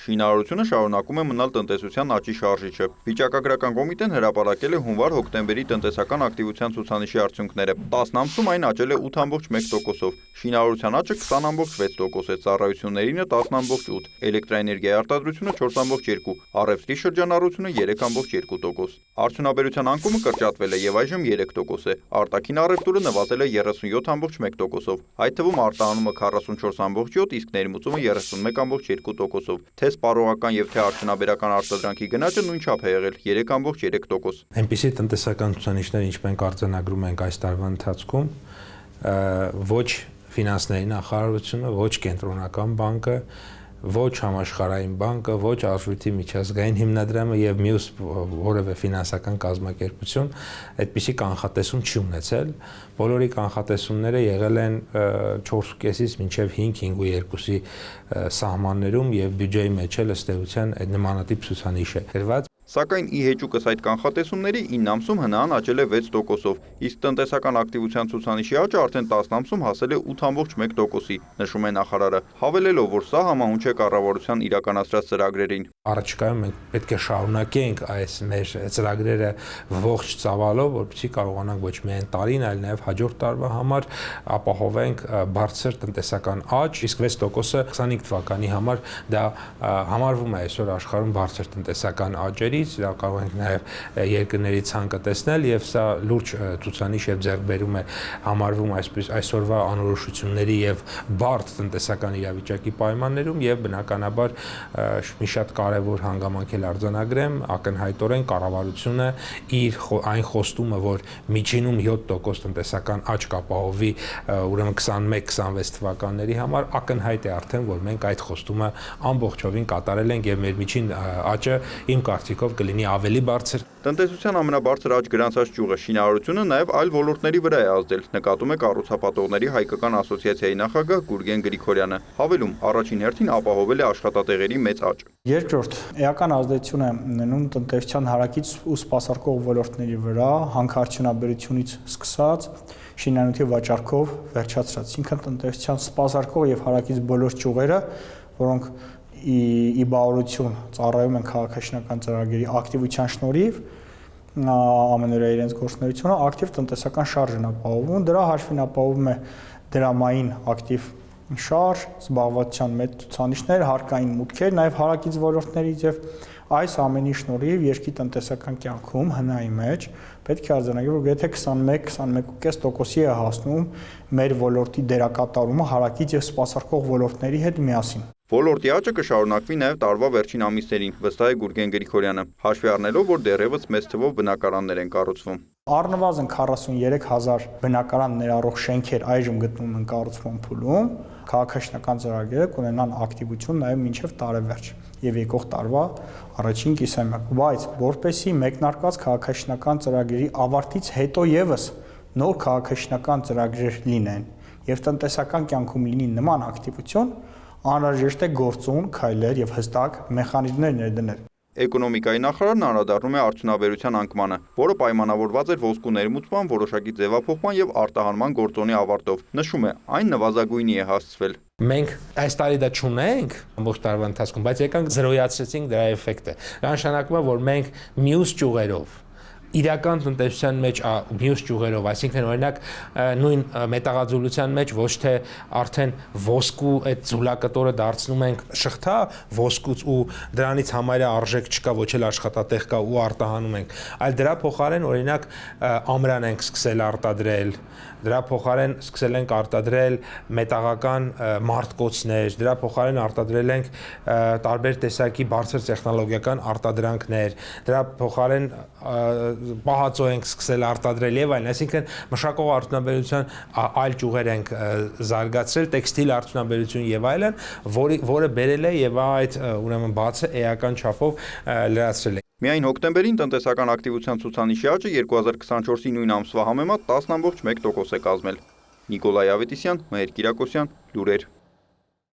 Շինարարությունը շարունակում է մնալ տնտեսության աճի շարժիչը։ Վիճակագրական կոմիտեն հրապարակել է հունվար-հոկտեմբերի տնտեսական ակտիվության ցուցանիշի արդյունքները։ 10 ամսում այն աճել է 8,1%-ով, շինարարության աճը 20,6% է, ծառայություններինը 10,8%, էլեկտրաէներգիայի արտադրությունը 4,2%, առևտրի շրջանառությունը 3,2%։ Արդյունաբերության անկումը կրճատվել է եւ այժմ 3% է, արտաքին առևտուրը նվազել է 37,1%-ով, այդ թվում արտահանումը 44,7%, իսկ ներմուծումը 31,2%-ով։ Թե սպառողական եւ թե արդյունաբերական արտադրանքի գնաճը նույն չափ է եղել 3,3%։ Այնպիսի տնտեսական ցուցանիշներ, ինչ մենք արձանագրում ենք այս տարվա ընթացքում, ոչ ֆինանսների նախարարությունը, ոչ կենտրոնական բանկը, ոչ համաշխարհային բանկը, ոչ արժույթի միջազգային հիմնադրամը եւ մյուս որևէ ֆինանսական կազմակերպություն այդպիսի կանխատեսում չի ունեցել։ Բոլորի կանխատեսումները եղել են 4.5-ից մինչև 5-5.2-ի սահմաններում եւ բյուջեի մեջ էլ ըստ էության այդ նմանատիպ ցուցանիշ է գրված։ Սակայն ի հեճուկս այդ կանխատեսումների 9 ամսում ՀՆԱ-ն աճել է 6%-ով, իսկ տնտեսական ակտիվության ցուցանիշի աճը արդեն 10 ամսում հասել է 8,1%-ի, նշում է նախարարը, հավելելով, որ սա համահունչ է կառավարության իրականացրած ծրագրերին։ Առաջիկայում մենք պետք է շարունակենք այս մեր ծրագրերը ողջ ծավալով, որպեսզի կարողանանք ոչ միայն տարին, այլ նաև հաջորդ տարվա համար ապահովենք բարձր տնտեսական աճ, իսկ 6%-ը 25 թվականի համար դա համարվում է այսօր աշխարհում բարձր տնտեսական աճերից, դա կարող ենք նաև երկրների ցանկը տեսնել եւ սա լուրջ ցուցանիշ եւ ձեռքբերում է համարվում այսօրվա անորոշությունների եւ բարդ տնտեսական իրավիճակի պայմաններում եւ բնականաբար մի շատ կարևոր հանգամանք էլ արձանագրեմ, ակնհայտորեն կառավարությունը իր այն խոստումը, որ միջինում 7% տնտեսական աճ կապահովի ուրեմն 21-26 թվականների համար, ակնհայտ է արդեն, որ մենք այդ խոստումը ամբողջովին կատարել ենք եւ մեր միջին աճը իմ կարծիքով կլինի ավելի բարձր։ Տնտեսության ամենաբարձր աճ գրանցած ճյուղը շինարարությունը նաև այլ ոլորտների վրա է ազդել, նկատում է կառուցապատողների հայկական ասոցիացիայի նախագահ Գուրգեն Գրիգորյանը։ Հավելում, առաջին հերթին ապահովել է աշխատատեղերի մեծ աճ։ Երկրորդ, էական ազդեցություն է ունենում տնտեսության հարակից ու սպասարկող ոլորտների վրա, հանքարդյունաբերությունից սկսած շինանյութի վաճառքով վերջացրած, ինքն տնտեսության սպասարկող եւ հարակից բոլոր ճյուղերը, որոնք ի բավարարություն ծառայում են քաղաքաշինական ծրագրերի ակտիվության շնորհիվ ամենօրյա իրենց գործունեությունը ակտիվ տնտեսական շարժ են ապահովում, դրա հաշվին ապահովում է դրամային ակտիվ շարժ, զբաղվածության մեծ ցուցանիշներ, հարկային մուտքեր, նաև հարակից ոլորտներից եւ այս ամենի շնորհիվ երկրի տնտեսական կյանքում ՀՆԱ-ի մեջ պետք է արձանագրել, որ եթե 21-21.5%-ի է հասնում մեր ոլորտի դերակատարումը հարակից եւ սպասարկող ոլորտների հետ միասին։ Ոլորտի աճը կշարունակվի նաև տարվա վերջին ամիսներին, վստահ է Գուրգեն Գրիգորյանը, հաշվի առնելով, որ դեռևս մեծ թվով բնակարաններ են կառուցվում։ Առնվազն 43,000 բնակարան ներառող շենքեր այժմ գտնվում են կառուցման փուլում, քաղաքաշինական ծրագրերը կունենան ակտիվություն նաև մինչև տարեվերջ եւ եկող տարվա առաջին կիսամյակ, բայց որպեսզի մեկնարկած քաղաքաշինական ծրագրերի ավարտից հետո եւս նոր քաղաքաշինական ծրագրեր լինեն եւ տնտեսական կյանքում լինի նման ակտիվություն, անհրաժեշտ է գործուն քայլեր եւ հստակ մեխանիզմներ ներդնել։ Էկոնոմիկայի նախարարն անդրադառնում է արդյունաբերության անկմանը, որը պայմանավորված էր ոսկու ներմուծման, որոշակի ձևափոխման եւ արտահանման գործոնի ավարտով։ Նշում է, այն նվազագույնի է հասցվել։ Մենք այս տարի դա չունենք ամբողջ տարվա ընթացքում, բայց եկանք զրոյացրեցինք դրա էֆեկտը։ Դա նշանակում է, որ մենք մյուս ճյուղերով իրական տնտեսության մեջ մյուս ճյուղերով, այսինքն օրինակ նույն մետաղաձուլության մեջ ոչ թե արդեն ոսկու այդ ձուլակտորը դարձնում ենք շղթա ոսկուց ու դրանից համարյա արժեք չկա, ոչ էլ աշխատատեղ կա ու արտահանում ենք, այլ դրա փոխարեն օրինակ ամրան ենք սկսել արտադրել, դրա փոխարեն սկսել ենք արտադրել մետաղական մարտկոցներ, դրա փոխարեն արտադրել ենք տարբեր տեսակի բարձր տեխնոլոգիական արտադրանքներ, դրա փոխարեն պահածո ենք սկսել արտադրել եւ այլն, այսինքն մշակող արդյունաբերության այլ ճյուղեր ենք զարգացրել, տեքստիլ արդյունաբերություն եւ այլն, որը բերել է եւ այդ ուրեմն բացը էական չափով լրացրել է։ Միայն հոկտեմբերին տնտեսական ակտիվության ցուցանիշի աճը 2024-ի նույն ամսվա համեմատ 10,1% է կազմել։ Նիկոլայ Ավետիսյան, Մհեր Կիրակոսյան, լուրեր։